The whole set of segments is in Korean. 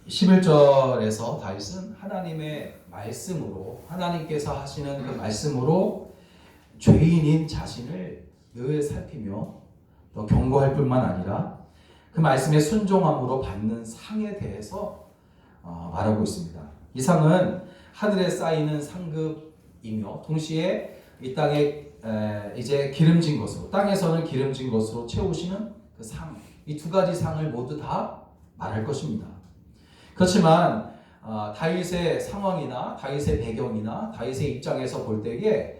11절에서 다윗은 하나님의 말씀으로, 하나님께서 하시는 그 말씀으로 죄인인 자신을 늘 살피며 또 경고할 뿐만 아니라 그 말씀에 순종함으로 받는 상에 대해서 말하고 있습니다. 이 상은 하늘에 쌓이는 상급이며 동시에 이 땅에 이제 기름진 것으로, 땅에서는 기름진 것으로 채우시는 그 상, 이 두 가지 상을 모두 다 말할 것입니다. 그렇지만 다윗의 상황이나 다윗의 배경이나 다윗의 입장에서 볼 때에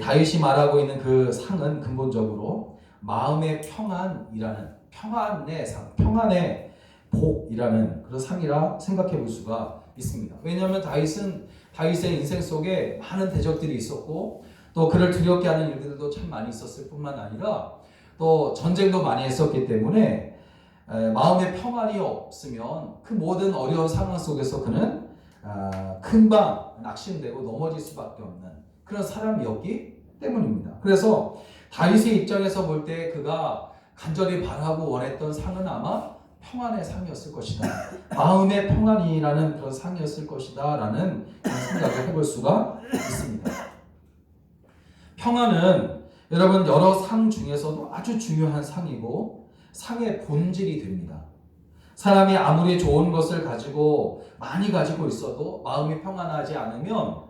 다윗이 말하고 있는 그 상은 근본적으로 마음의 평안이라는, 평안의 상, 평안의 복이라는 그런 상이라 생각해 볼 수가 있습니다. 왜냐하면 다윗은 다윗의 인생 속에 많은 대적들이 있었고 또 그를 두렵게 하는 일들도 참 많이 있었을 뿐만 아니라 또 전쟁도 많이 했었기 때문에 마음의 평안이 없으면 그 모든 어려운 상황 속에서 그는 금방 낙심되고 넘어질 수밖에 없는 그런 사람이었기 때문입니다. 그래서 다윗의 입장에서 볼 때 그가 간절히 바라고 원했던 상은 아마 평안의 상이었을 것이다. 마음의 평안이라는 그런 상이었을 것이다 라는 생각을 해볼 수가 있습니다. 평안은 여러분 여러 상 중에서도 아주 중요한 상이고 상의 본질이 됩니다. 사람이 아무리 좋은 것을 가지고 많이 가지고 있어도 마음이 평안하지 않으면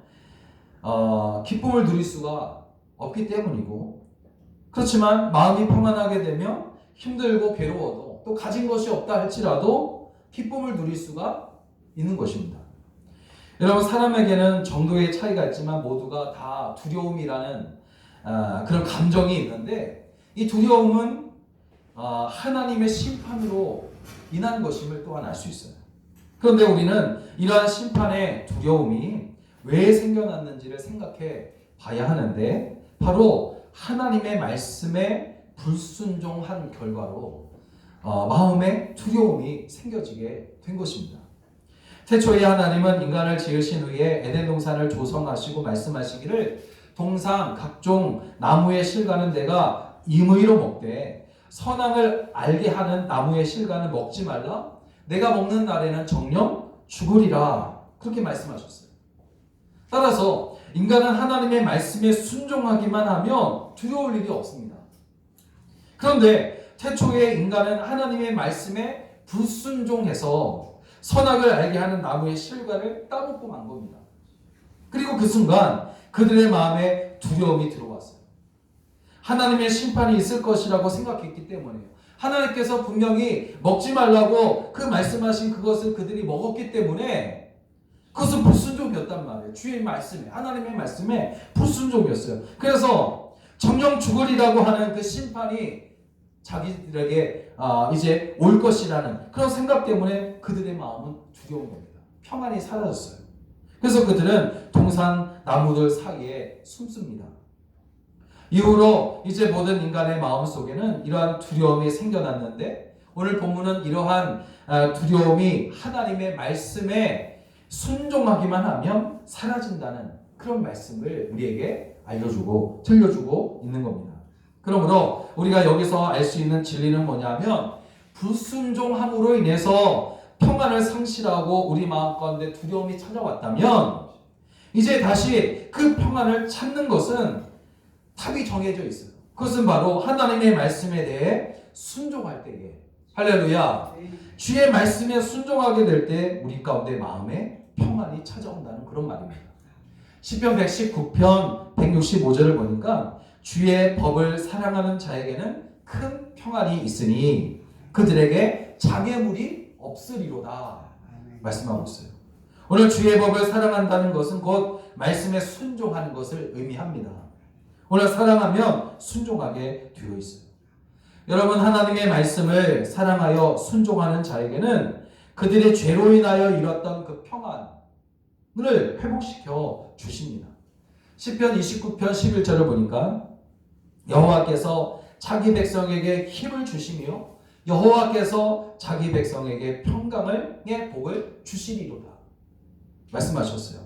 기쁨을 누릴 수가 없기 때문이고, 그렇지만 마음이 평안하게 되면 힘들고 괴로워도 또 가진 것이 없다 할지라도 기쁨을 누릴 수가 있는 것입니다. 여러분, 사람에게는 정도의 차이가 있지만 모두가 다 두려움이라는 그런 감정이 있는데, 이 두려움은 하나님의 심판으로 인한 것임을 또한 알 수 있어요. 그런데 우리는 이러한 심판의 두려움이 왜 생겨났는지를 생각해 봐야 하는데, 바로 하나님의 말씀에 불순종한 결과로 마음에 두려움이 생겨지게 된 것입니다. 태초에 하나님은 인간을 지으신 후에 에덴 동산을 조성하시고 말씀하시기를 동산 각종 나무의 실과는 내가 임의로 먹되 선악을 알게 하는 나무의 실과는 먹지 말라. 내가 먹는 날에는 정녕 죽으리라. 그렇게 말씀하셨어요. 따라서 인간은 하나님의 말씀에 순종하기만 하면 두려울 일이 없습니다. 그런데 태초에 인간은 하나님의 말씀에 불순종해서 선악을 알게 하는 나무의 실과를 따먹고 만 겁니다. 그리고 그 순간 그들의 마음에 두려움이 들어왔어요. 하나님의 심판이 있을 것이라고 생각했기 때문이에요. 하나님께서 분명히 먹지 말라고 그 말씀하신 그것을 그들이 먹었기 때문에 그것은 불순종이었단 말이에요. 주의 말씀에, 하나님의 말씀에 불순종이었어요. 그래서 정녕 죽으리라고 하는 그 심판이 자기들에게 이제 올 것이라는 그런 생각 때문에 그들의 마음은 두려운 겁니다. 평안이 사라졌어요. 그래서 그들은 동산 나무들 사이에 숨습니다. 이후로 이제 모든 인간의 마음 속에는 이러한 두려움이 생겨났는데, 오늘 본문은 이러한 두려움이 하나님의 말씀에 순종하기만 하면 사라진다는 그런 말씀을 우리에게 알려주고 들려주고 있는 겁니다. 그러므로 우리가 여기서 알 수 있는 진리는 뭐냐면, 불순종함으로 인해서 평안을 상실하고 우리 마음 가운데 두려움이 찾아왔다면 이제 다시 그 평안을 찾는 것은 답이 정해져 있어요. 그것은 바로 하나님의 말씀에 대해 순종할 때에, 할렐루야, 주의 말씀에 순종하게 될 때 우리 가운데 마음에 평안이 찾아온다는 그런 말입니다. 시편 119편 165절을 보니까 주의 법을 사랑하는 자에게는 큰 평안이 있으니 그들에게 장애물이 없으리로다 말씀하고 있어요. 오늘 주의 법을 사랑한다는 것은 곧 말씀에 순종하는 것을 의미합니다. 오늘 사랑하면 순종하게 되어 있어요. 여러분, 하나님의 말씀을 사랑하여 순종하는 자에게는 그들의 죄로 인하여 잃었던 그 평안을 회복시켜 주십니다. 시편 29편 11절을 보니까 여호와께서 자기 백성에게 힘을 주시며 여호와께서 자기 백성에게 평강의 복을 주시리로다 말씀하셨어요.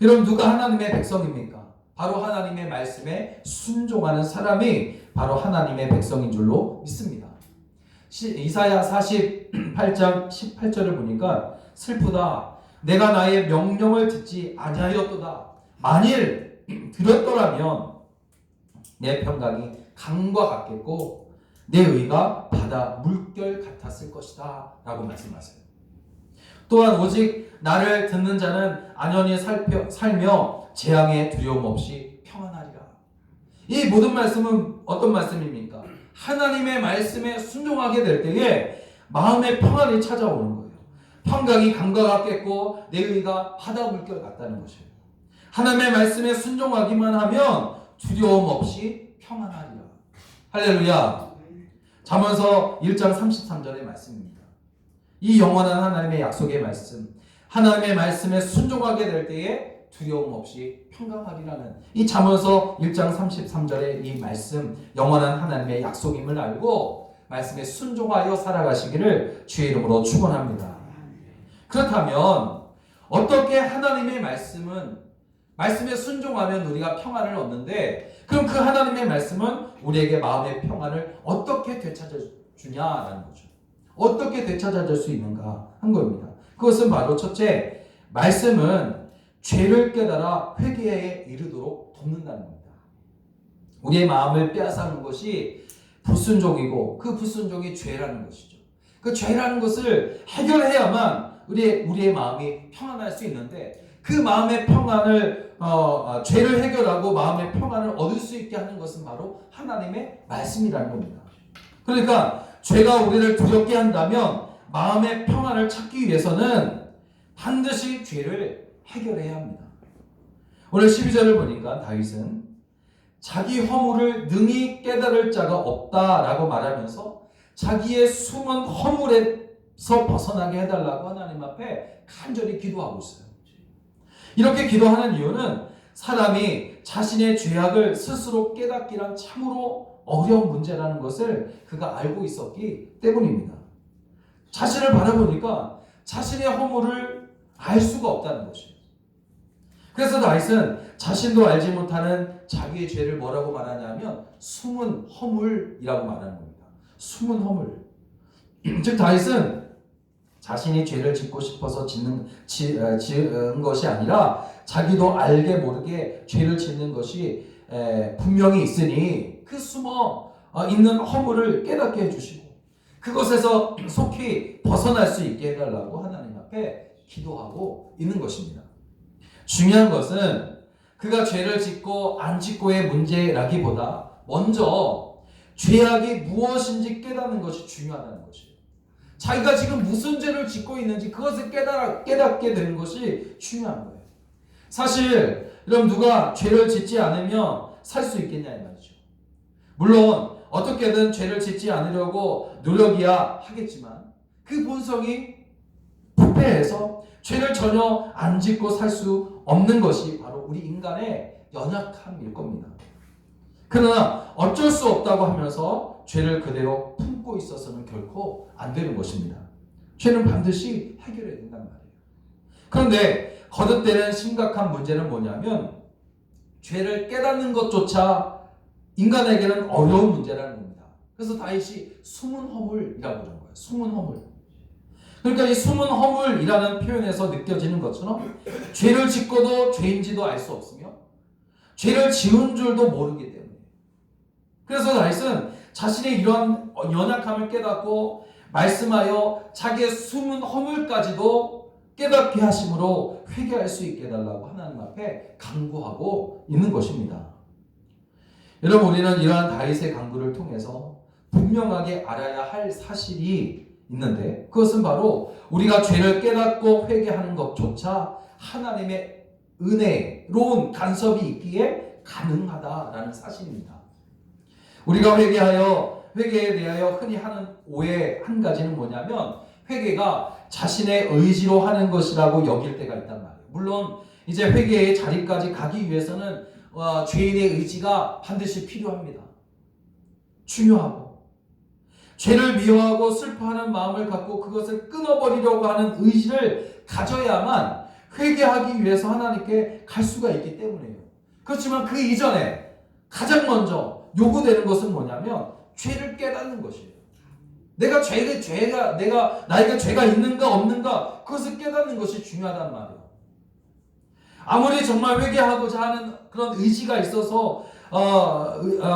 여러분, 누가 하나님의 백성입니까? 바로 하나님의 말씀에 순종하는 사람이 바로 하나님의 백성인 줄로 믿습니다. 이사야 48장 18절을 보니까 슬프다. 내가 나의 명령을 듣지 아니하였도다. 만일 들었더라면 내 평강이 강과 같겠고 내 의가 바다 물결 같았을 것이다 라고 말씀하세요. 또한 오직 나를 듣는 자는 안연히 살며 재앙의 두려움 없이 평안하리라. 이 모든 말씀은 어떤 말씀입니까? 하나님의 말씀에 순종하게 될 때에 마음의 평안이 찾아오는 거예요. 평강이 강과 같겠고 내 의가 바다 물결 같다는 것이에요. 하나님의 말씀에 순종하기만 하면 두려움 없이 평안하리라. 할렐루야. 잠언서 1장 33절의 말씀입니다. 이 영원한 하나님의 약속의 말씀, 하나님의 말씀에 순종하게 될 때에 두려움 없이 평강하리라는 이 잠언서 1장 33절의 이 말씀, 영원한 하나님의 약속임을 알고 말씀에 순종하여 살아가시기를 주의 이름으로 축원합니다. 그렇다면 어떻게 하나님의 말씀에 순종하면 우리가 평안을 얻는데, 그럼 그 하나님의 말씀은 우리에게 마음의 평안을 어떻게 되찾아 주냐라는 거죠. 어떻게 되찾아줄 수 있는가 한 겁니다. 그것은 바로 첫째, 말씀은 죄를 깨달아 회개에 이르도록 돕는다는 겁니다. 우리의 마음을 빼앗아는 것이 불순종이고 그 불순종이 죄라는 것이죠. 그 죄라는 것을 해결해야만 우리의 마음이 평안할 수 있는데, 그 마음의 평안을 죄를 해결하고 마음의 평안을 얻을 수 있게 하는 것은 바로 하나님의 말씀이라는 겁니다. 그러니까 죄가 우리를 두렵게 한다면 마음의 평안을 찾기 위해서는 반드시 죄를 해결해야 합니다. 오늘 12절을 보니까 다윗은 자기 허물을 능히 깨달을 자가 없다라고 말하면서 자기의 숨은 허물에서 벗어나게 해달라고 하나님 앞에 간절히 기도하고 있어요. 이렇게 기도하는 이유는 사람이 자신의 죄악을 스스로 깨닫기란 참으로 어려운 문제라는 것을 그가 알고 있었기 때문입니다. 자신을 바라보니까 자신의 허물을 알 수가 없다는 것이에요. 그래서 다윗은 자신도 알지 못하는 자기의 죄를 뭐라고 말하냐면 숨은 허물이라고 말하는 겁니다. 숨은 허물. 즉 다윗은 자신이 죄를 짓고 싶어서 지은 것이 아니라 자기도 알게 모르게 죄를 짓는 것이 분명히 있으니 그 숨어 있는 허물을 깨닫게 해주시고 그것에서 속히 벗어날 수 있게 해달라고 하나님 앞에 기도하고 있는 것입니다. 중요한 것은 그가 죄를 짓고 안 짓고의 문제라기보다 먼저 죄악이 무엇인지 깨닫는 것이 중요하다는 것이에요. 자기가 지금 무슨 죄를 짓고 있는지 그것을 깨닫게 되는 것이 중요한 거예요. 사실 그럼 누가 죄를 짓지 않으면 살 수 있겠냐 이 말이죠. 물론 어떻게든 죄를 짓지 않으려고 노력이야 하겠지만 그 본성이 부패해서 죄를 전혀 안 짓고 살 수 없는 것이 바로 우리 인간의 연약함일 겁니다. 그러나 어쩔 수 없다고 하면서 죄를 그대로 품고 있어서는 결코 안 되는 것입니다. 죄는 반드시 해결해야 된단 말이에요. 그런데 거듭되는 심각한 문제는 뭐냐면 죄를 깨닫는 것조차 인간에게는 어려운 문제라는 겁니다. 그래서 다윗이 숨은 허물이라고 그런 거예요. 숨은 허물. 그러니까 이 숨은 허물이라는 표현에서 느껴지는 것처럼 죄를 짓고도 죄인지도 알 수 없으며 죄를 지은 줄도 모르기 때문에, 그래서 다윗은 자신의 이러한 연약함을 깨닫고 말씀하여 자기의 숨은 허물까지도 깨닫게 하심으로 회개할 수 있게 해달라고 하나님 앞에 간구하고 있는 것입니다. 여러분, 우리는 이러한 다윗의 간구를 통해서 분명하게 알아야 할 사실이 있는데, 그것은 바로 우리가 죄를 깨닫고 회개하는 것조차 하나님의 은혜로운 간섭이 있기에 가능하다라는 사실입니다. 우리가 회개에 대하여 흔히 하는 오해 한 가지는 뭐냐면 회개가 자신의 의지로 하는 것이라고 여길 때가 있단 말이에요. 물론 이제 회개의 자리까지 가기 위해서는 죄인의 의지가 반드시 필요합니다. 중요하고 죄를 미워하고 슬퍼하는 마음을 갖고 그것을 끊어버리려고 하는 의지를 가져야만 회개하기 위해서 하나님께 갈 수가 있기 때문이에요. 그렇지만 그 이전에 가장 먼저 요구되는 것은 뭐냐면 죄를 깨닫는 것이에요. 나에게 죄가 있는가 없는가 그것을 깨닫는 것이 중요하단 말이에요. 아무리 정말 회개하고자 하는 그런 의지가 있어서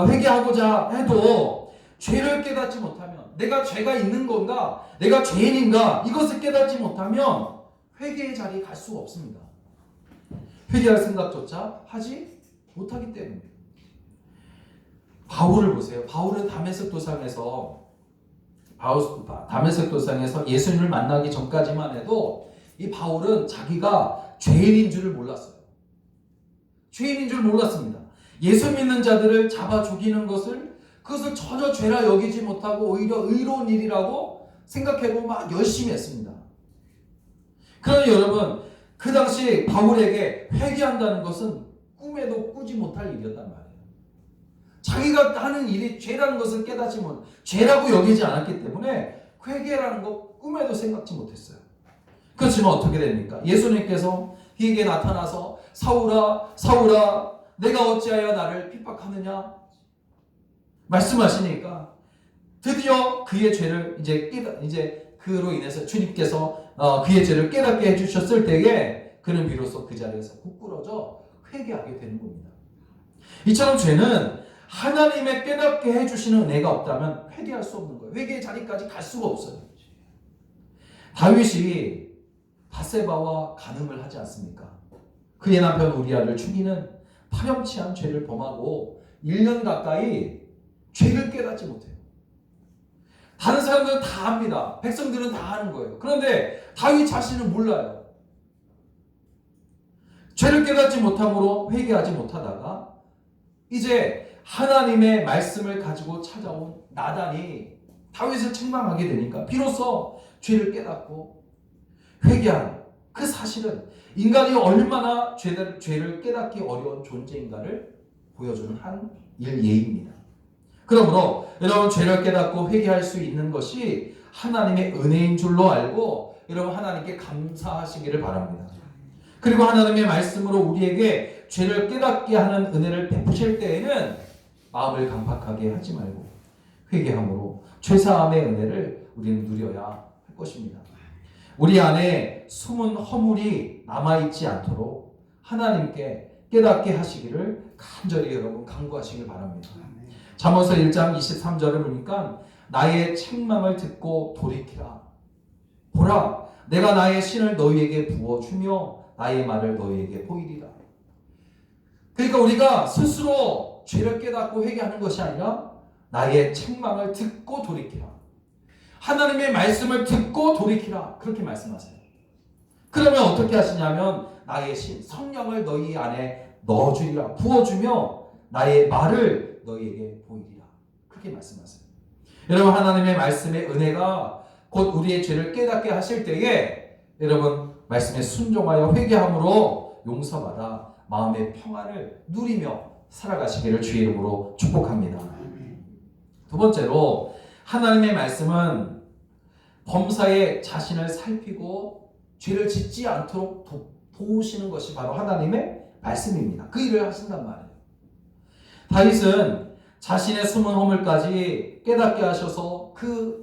회개하고자 해도 죄를 깨닫지 못하면 내가 죄가 있는 건가, 내가 죄인인가 이것을 깨닫지 못하면 회개의 자리에 갈 수가 없습니다. 회개할 생각조차 하지 못하기 때문에. 바울을 보세요. 바울은 다메섹 도상에서 예수님을 만나기 전까지만 해도 이 바울은 자기가 죄인인 줄을 몰랐어요. 죄인인 줄 몰랐습니다. 예수 믿는 자들을 잡아 죽이는 그것을 전혀 죄라 여기지 못하고 오히려 의로운 일이라고 생각하고 막 열심히 했습니다. 그러니 여러분, 그 당시 바울에게 회개한다는 것은 꿈에도 꾸지 못할 일이었단 말이에요. 자기가 하는 일이 죄라는 것을 깨닫지 못, 죄라고 여기지 않았기 때문에 회개라는 것 꿈에도 생각지 못했어요. 그렇지만 어떻게 됩니까? 예수님께서 그에게 나타나서 사울아, 사울아, 내가 어찌하여 나를 핍박하느냐? 말씀하시니까 드디어 그의 죄를 이제 그로 인해서 주님께서 그의 죄를 깨닫게 해주셨을 때에 그는 비로소 그 자리에서 굳꾸러져 회개하게 되는 겁니다. 이처럼 죄는 하나님의 깨닫게 해주시는 은혜가 없다면 회개할 수 없는 거예요. 회개의 자리까지 갈 수가 없어요. 다윗이 밧세바와 간음을 하지 않습니까? 그의 남편 우리아를 죽이는 파렴치한 죄를 범하고 1년 가까이 죄를 깨닫지 못해요. 다른 사람들은 다 압니다. 백성들은 다 아는 거예요. 그런데 다윗 자신은 몰라요. 죄를 깨닫지 못함으로 회개하지 못하다가 이제 하나님의 말씀을 가지고 찾아온 나단이 다윗을 책망하게 되니까 비로소 죄를 깨닫고 회개한 그 사실은 인간이 얼마나 죄를 깨닫기 어려운 존재인가를 보여주는 한 예입니다. 그러므로 여러분, 죄를 깨닫고 회개할 수 있는 것이 하나님의 은혜인 줄로 알고 여러분 하나님께 감사하시기를 바랍니다. 그리고 하나님의 말씀으로 우리에게 죄를 깨닫게 하는 은혜를 베푸실 때에는 마음을 강팍하게 하지 말고 회개함으로 죄사함의 은혜를 우리는 누려야 할 것입니다. 우리 안에 숨은 허물이 남아있지 않도록 하나님께 깨닫게 하시기를 간절히 여러분 간구하시길 바랍니다. 잠언서 1장 23절을 보니까 나의 책망을 듣고 돌이키라. 보라, 내가 나의 신을 너희에게 부어주며 나의 말을 너희에게 보이리라. 그러니까 우리가 스스로 죄를 깨닫고 회개하는 것이 아니라 나의 책망을 듣고 돌이키라. 하나님의 말씀을 듣고 돌이키라. 그렇게 말씀하세요. 그러면 어떻게 하시냐면 나의 신, 성령을 너희 안에 넣어주리라. 부어주며 나의 말을 너희에게 보이리라. 그렇게 말씀하세요. 여러분, 하나님의 말씀의 은혜가 곧 우리의 죄를 깨닫게 하실 때에 여러분 말씀에 순종하여 회개함으로 용서받아 마음의 평안을 누리며 살아가시기를 주의 이름으로 축복합니다. 두 번째로 하나님의 말씀은 범사에 자신을 살피고 죄를 짓지 않도록 도우시는 것이 바로 하나님의 말씀입니다. 그 일을 하신단 말이에요. 다윗은 자신의 숨은 허물까지 깨닫게 하셔서 그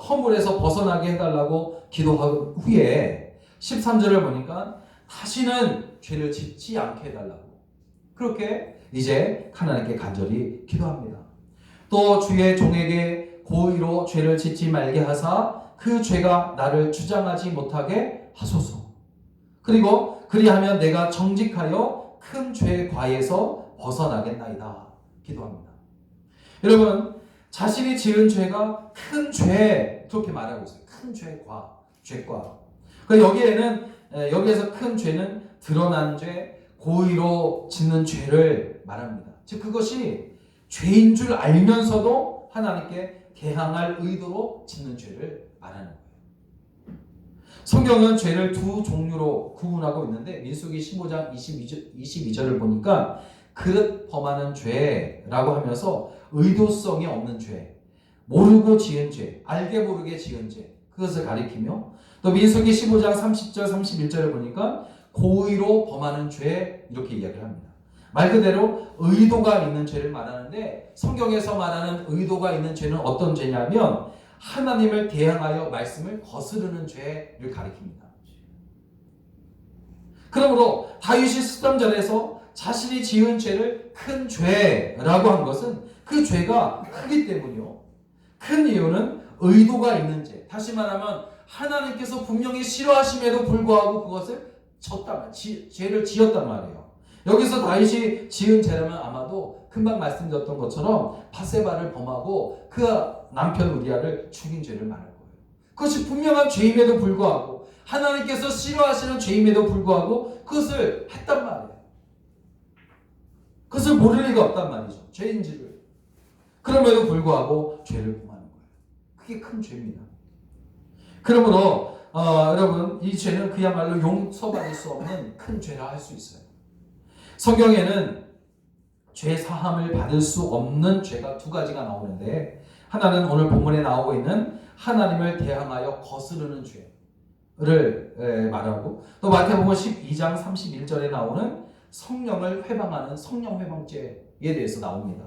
허물에서 벗어나게 해달라고 기도한 후에 13절을 보니까 다시는 죄를 짓지 않게 해달라고 그렇게 이제 하나님께 간절히 기도합니다. 또 주의 종에게 고의로 죄를 짓지 말게 하사 그 죄가 나를 주장하지 못하게 하소서. 그리고 그리하면 내가 정직하여 큰 죄의 과에서 벗어나겠나이다. 기도합니다. 여러분, 자신이 지은 죄가 큰 죄, 그렇게 말하고 있어요. 큰 죄과, 죄과. 여기에서 큰 죄는 드러난 죄, 고의로 짓는 죄를 말합니다. 즉 그것이 죄인 줄 알면서도 하나님께 대항할 의도로 짓는 죄를 말하는 거예요. 성경은 죄를 두 종류로 구분하고 있는데 민수기 15장 22절을 보니까 그릇 범하는 죄라고 하면서 의도성이 없는 죄, 모르고 지은 죄, 알게 모르게 지은 죄, 그것을 가리키며 또 민수기 15장 30절 31절을 보니까 고의로 범하는 죄 이렇게 이야기를 합니다. 말 그대로 의도가 있는 죄를 말하는데 성경에서 말하는 의도가 있는 죄는 어떤 죄냐면 하나님을 대항하여 말씀을 거스르는 죄를 가리킵니다. 그러므로 다윗이 습담절에서 자신이 지은 죄를 큰 죄라고 한 것은 그 죄가 크기 때문이요. 큰 이유는 의도가 있는 죄. 다시 말하면 하나님께서 분명히 싫어하심에도 불구하고 그것을 죄를 지었단 말이에요. 여기서 다윗이 지은 죄라면 아마도 금방 말씀드렸던 것처럼 바세바를 범하고 그 남편 우리아를 죽인 죄를 말할 거예요. 그것이 분명한 죄임에도 불구하고 하나님께서 싫어하시는 죄임에도 불구하고 그것을 했단 말이에요. 그것을 모를 리가 없단 말이죠. 죄인지를. 그럼에도 불구하고 죄를 범하는 거예요. 그게 큰 죄입니다. 그러므로 여러분 이 죄는 그야말로 용서받을 수 없는 큰 죄라 할 수 있어요. 성경에는 죄 사함을 받을 수 없는 죄가 두 가지가 나오는데 하나는 오늘 본문에 나오고 있는 하나님을 대항하여 거스르는 죄를 말하고 또 마태복음 12장 31절에 나오는 성령을 회방하는 성령 회방죄에 대해서 나옵니다.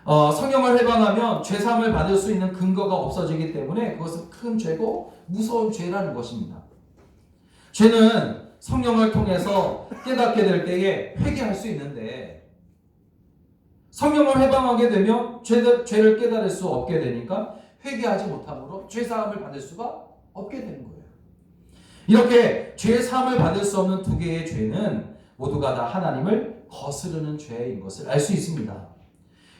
성령을 회방하면 죄사함을 받을 수 있는 근거가 없어지기 때문에 그것은 큰 죄고 무서운 죄라는 것입니다. 죄는 성령을 통해서 깨닫게 될 때에 회개할 수 있는데 성령을 회방하게 되면 죄를 깨달을 수 없게 되니까 회개하지 못함으로 죄사함을 받을 수가 없게 되는 거예요. 이렇게 죄사함을 받을 수 없는 두 개의 죄는 모두가 다 하나님을 거스르는 죄인 것을 알 수 있습니다.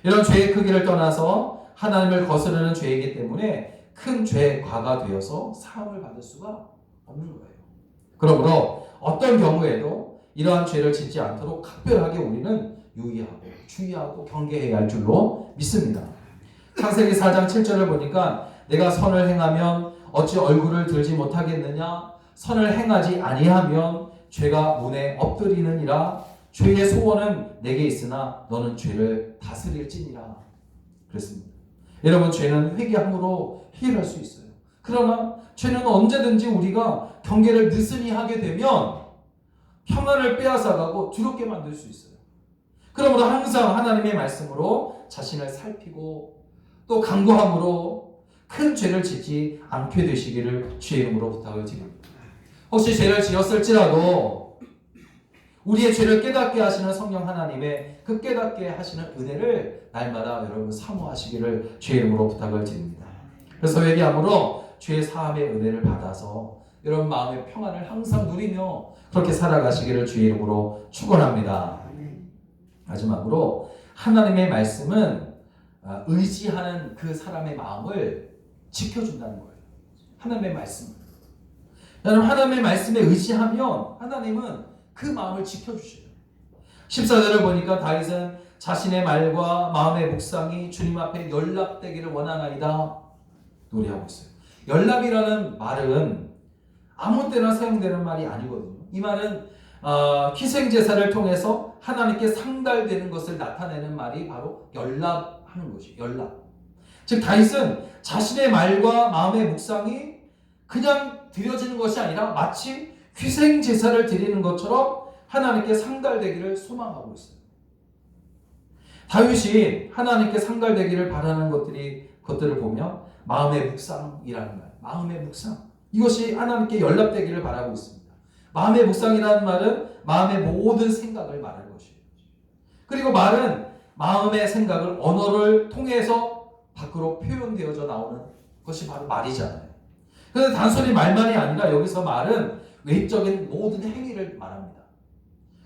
이런 죄의 크기를 떠나서 하나님을 거스르는 죄이기 때문에 큰 죄과가 되어서 사함을 받을 수가 없는 거예요. 그러므로 어떤 경우에도 이러한 죄를 짓지 않도록 각별하게 우리는 유의하고 주의하고 경계해야 할 줄로 믿습니다. 창세기 4장 7절을 보니까 내가 선을 행하면 어찌 얼굴을 들지 못하겠느냐 선을 행하지 아니하면 죄가 문에 엎드리느니라 죄의 소원은 내게 있으나 너는 죄를 다스릴지니라 그랬습니다. 여러분 죄는 회개함으로 해결할 수 있어요. 그러나 죄는 언제든지 우리가 경계를 느슨히 하게 되면 평안을 빼앗아가고 두렵게 만들 수 있어요. 그러므로 항상 하나님의 말씀으로 자신을 살피고 또 간구함으로 큰 죄를 짓지 않게 되시기를 주의 이름으로 부탁을 드립니다. 혹시 죄를 지었을지라도 우리의 죄를 깨닫게 하시는 성령 하나님의 그 깨닫게 하시는 은혜를 날마다 여러분 사모하시기를 주의 이름으로 부탁을 드립니다. 그래서 회개함으로 죄의 사함의 은혜를 받아서 여러분 마음의 평안을 항상 누리며 그렇게 살아가시기를 주의 이름으로 축원합니다. 마지막으로 하나님의 말씀은 의지하는 그 사람의 마음을 지켜준다는 거예요. 하나님의 말씀. 여러분 하나님의 말씀에 의지하면 하나님은 그 마음을 지켜주셔요. 14절을 보니까 다윗은 자신의 말과 마음의 묵상이 주님 앞에 연락되기를 원하나이다 노래하고 있어요. 연락이라는 말은 아무 때나 사용되는 말이 아니거든요. 이 말은 희생제사를 통해서 하나님께 상달되는 것을 나타내는 말이 바로 연락하는 것이에요. 연락. 즉 다윗은 자신의 말과 마음의 묵상이 그냥 드려지는 것이 아니라 마치 희생제사를 드리는 것처럼 하나님께 상달되기를 소망하고 있어요. 다윗이 하나님께 상달되기를 바라는 것들을 보면 마음의 묵상이라는 말, 마음의 묵상 이것이 하나님께 연락되기를 바라고 있습니다. 마음의 묵상이라는 말은 마음의 모든 생각을 말하는 것이에요. 그리고 말은 마음의 생각을 언어를 통해서 밖으로 표현되어져 나오는 것이 바로 말이잖아요. 그런데 단순히 말만이 아니라 여기서 말은 외적인 모든 행위를 말합니다.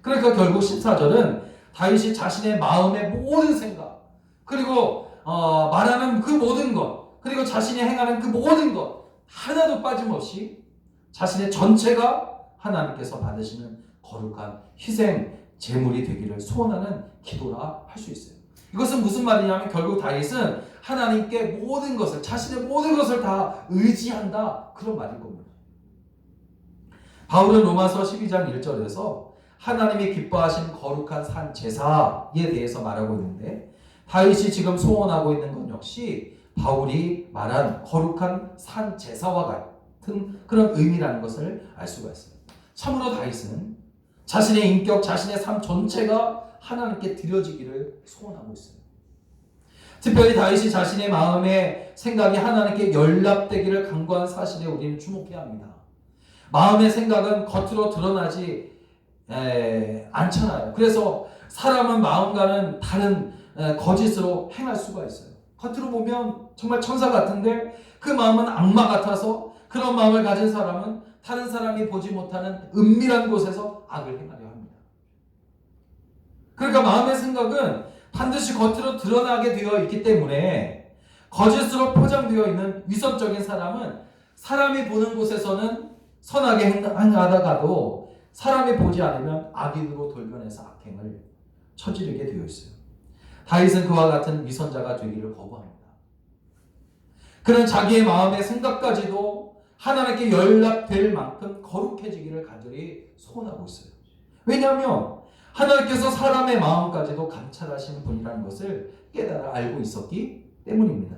그러니까 결국 14절은 다윗이 자신의 마음의 모든 생각 그리고 말하는 그 모든 것 그리고 자신이 행하는 그 모든 것 하나도 빠짐없이 자신의 전체가 하나님께서 받으시는 거룩한 희생 제물이 되기를 소원하는 기도라 할 수 있어요. 이것은 무슨 말이냐면 결국 다윗은 하나님께 모든 것을 자신의 모든 것을 다 의지한다 그런 말인 겁니다. 바울은 로마서 12장 1절에서 하나님이 기뻐하신 거룩한 산 제사에 대해서 말하고 있는데 다윗이 지금 소원하고 있는 것 역시 바울이 말한 거룩한 산 제사와 같은 그런 의미라는 것을 알 수가 있어요. 참으로 다윗은 자신의 인격, 자신의 삶 전체가 하나님께 드려지기를 소원하고 있어요. 특별히 다윗이 자신의 마음의 생각이 하나님께 연락되기를 간구한 사실에 우리는 주목해야 합니다. 마음의 생각은 겉으로 드러나지 않잖아요. 그래서 사람은 마음과는 다른 거짓으로 행할 수가 있어요. 겉으로 보면 정말 천사 같은데 그 마음은 악마 같아서 그런 마음을 가진 사람은 다른 사람이 보지 못하는 은밀한 곳에서 악을 행하려 합니다. 그러니까 마음의 생각은 반드시 겉으로 드러나게 되어 있기 때문에 거짓으로 포장되어 있는 위선적인 사람은 사람이 보는 곳에서는 선하게 행하다가도 사람이 보지 않으면 악인으로 돌변해서 악행을 저지르게 되어 있어요. 다윗은 그와 같은 위선자가 되기를 거부합니다. 그는 자기의 마음의 생각까지도 하나님께 연락될 만큼 거룩해지기를 간절히 소원하고 있어요. 왜냐하면 하나님께서 사람의 마음까지도 감찰하시는 분이라는 것을 깨달아 알고 있었기 때문입니다.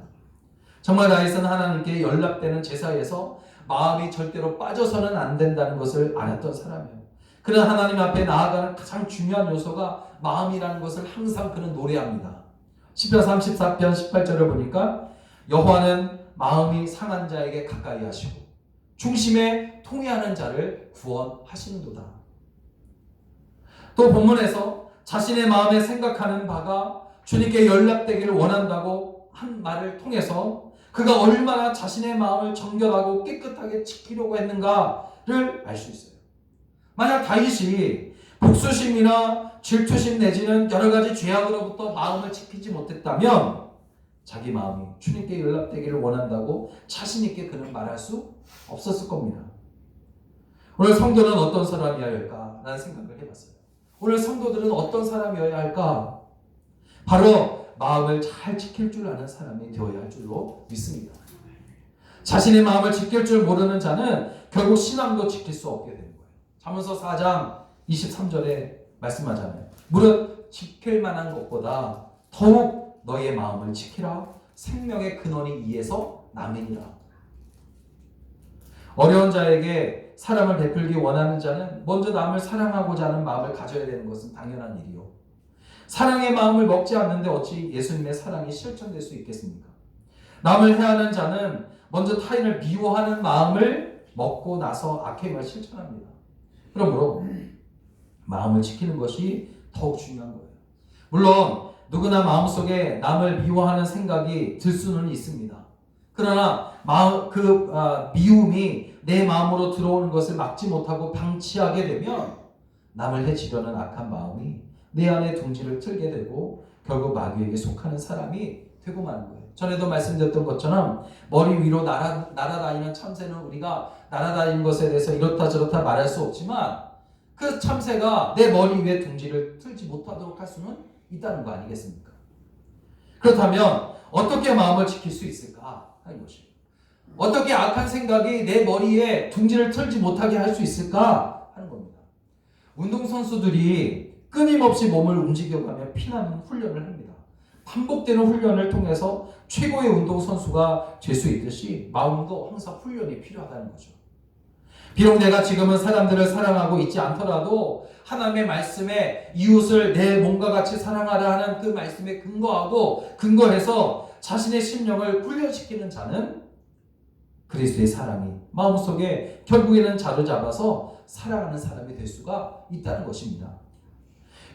정말 다윗은 하나님께 연락되는 제사에서 마음이 절대로 빠져서는 안 된다는 것을 알았던 사람이에요. 그는 하나님 앞에 나아가는 가장 중요한 요소가 마음이라는 것을 항상 그는 노래합니다. 시편 34편 18절을 보니까 여호와는 마음이 상한 자에게 가까이 하시고 중심에 통회하는 자를 구원하시는도다. 또 본문에서 자신의 마음에 생각하는 바가 주님께 연락되기를 원한다고 한 말을 통해서 그가 얼마나 자신의 마음을 정결하고 깨끗하게 지키려고 했는가를 알 수 있어요. 만약 다윗이 복수심이나 질투심 내지는 여러 가지 죄악으로부터 마음을 지키지 못했다면 자기 마음이 주님께 연락되기를 원한다고 자신 있게 그는 말할 수 없었을 겁니다. 오늘 성도는 어떤 사람이어야 할까라는 생각을 해봤어요. 오늘 성도들은 어떤 사람이어야 할까? 바로 마음을 잘 지킬 줄 아는 사람이 되어야 할 줄로 믿습니다. 자신의 마음을 지킬 줄 모르는 자는 결국 신앙도 지킬 수 없게 되는 거예요. 잠언서 4장 23절에 말씀하잖아요. 무릇 지킬 만한 것보다 더욱 너의 마음을 지키라. 생명의 근원이 이에서 남이니라. 어려운 자에게 사랑을 베풀기 원하는 자는 먼저 남을 사랑하고자 하는 마음을 가져야 되는 것은 당연한 일이요. 사랑의 마음을 먹지 않는데 어찌 예수님의 사랑이 실천될 수 있겠습니까? 남을 해하는 자는 먼저 타인을 미워하는 마음을 먹고 나서 악행을 실천합니다. 그러므로 마음을 지키는 것이 더욱 중요한 거예요. 물론 누구나 마음속에 남을 미워하는 생각이 들 수는 있습니다. 그러나 미움이 내 마음으로 들어오는 것을 막지 못하고 방치하게 되면 남을 해치려는 악한 마음이 내 안에 둥지를 틀게 되고 결국 마귀에게 속하는 사람이 되고 마는 거예요. 전에도 말씀드렸던 것처럼 머리 위로 날아다니는 참새는 우리가 날아다니는 것에 대해서 이렇다 저렇다 말할 수 없지만 그 참새가 내 머리 위에 둥지를 틀지 못하도록 할 수는 있다는 거 아니겠습니까? 그렇다면 어떻게 마음을 지킬 수 있을까 하는 것이에요. 어떻게 악한 생각이 내 머리에 둥지를 틀지 못하게 할 수 있을까 하는 겁니다. 운동선수들이 끊임없이 몸을 움직여가며 피나는 훈련을 합니다. 반복되는 훈련을 통해서 최고의 운동선수가 될 수 있듯이 마음도 항상 훈련이 필요하다는 거죠. 비록 내가 지금은 사람들을 사랑하고 있지 않더라도 하나님의 말씀에 이웃을 내 몸과 같이 사랑하라 하는 그 말씀에 근거해서 자신의 심령을 훈련시키는 자는 그리스도의 사랑이 마음속에 결국에는 자로잡아서 사랑하는 사람이 될 수가 있다는 것입니다.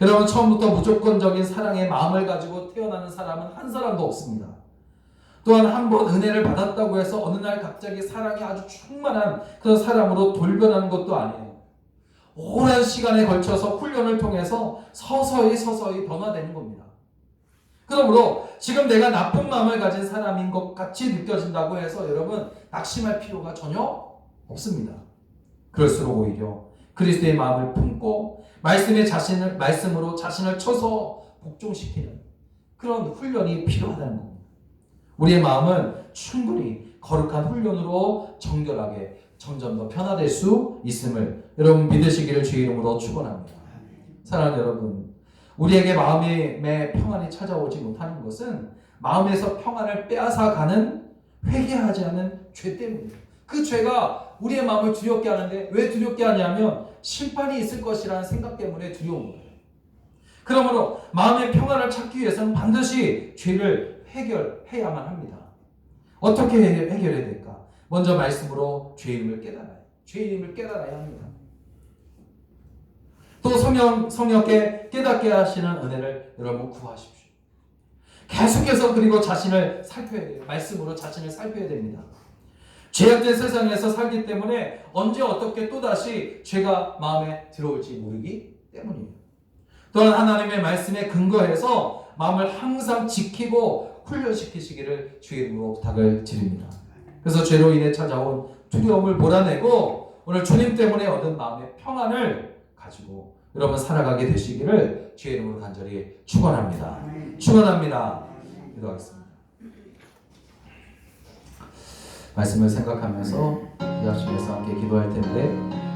여러분, 처음부터 무조건적인 사랑의 마음을 가지고 태어나는 사람은 한 사람도 없습니다. 또한 한 번 은혜를 받았다고 해서 어느 날 갑자기 사랑이 아주 충만한 그런 사람으로 돌변하는 것도 아니에요. 오랜 시간에 걸쳐서 훈련을 통해서 서서히 변화되는 겁니다. 그러므로 지금 내가 나쁜 마음을 가진 사람인 것 같이 느껴진다고 해서 여러분 낙심할 필요가 전혀 없습니다. 그럴수록 오히려 그리스도의 마음을 품고 말씀으로 자신을 쳐서 복종시키는 그런 훈련이 필요하다는 겁니다. 우리의 마음은 충분히 거룩한 훈련으로 정결하게 점점 더 변화될 수 있음을 여러분 믿으시기를 주의 이름으로 축원합니다. 사랑하는 여러분, 우리에게 마음의 평안이 찾아오지 못하는 것은 마음에서 평안을 빼앗아가는 회개하지 않은 죄 때문이에요. 그 죄가 우리의 마음을 두렵게 하는데 왜 두렵게 하냐면 심판이 있을 것이라는 생각 때문에 두려운 거예요. 그러므로 마음의 평안을 찾기 위해서는 반드시 죄를 해결해야만 합니다. 어떻게 해결해야 될까? 먼저 말씀으로 죄인임을 깨달아요. 죄인임을 깨달아야 합니다. 또 성령께 깨닫게 하시는 은혜를 여러분 구하십시오. 계속해서 그리고 자신을 살펴야 돼요. 말씀으로 자신을 살펴야 됩니다. 죄악된 세상에서 살기 때문에 언제 어떻게 또다시 죄가 마음에 들어올지 모르기 때문이에요. 또한 하나님의 말씀에 근거해서 마음을 항상 지키고 훈련시키시기를 주의 이름으로 부탁을 드립니다. 그래서 죄로 인해 찾아온 두려움을 몰아내고 오늘 주님 때문에 얻은 마음의 평안을 가지고 여러분 살아가게 되시기를 주의 이름으로 간절히 축원합니다. 축원합니다. 기도하겠습니다. 말씀을 생각하면서 이 아침에서 함께 기도할 텐데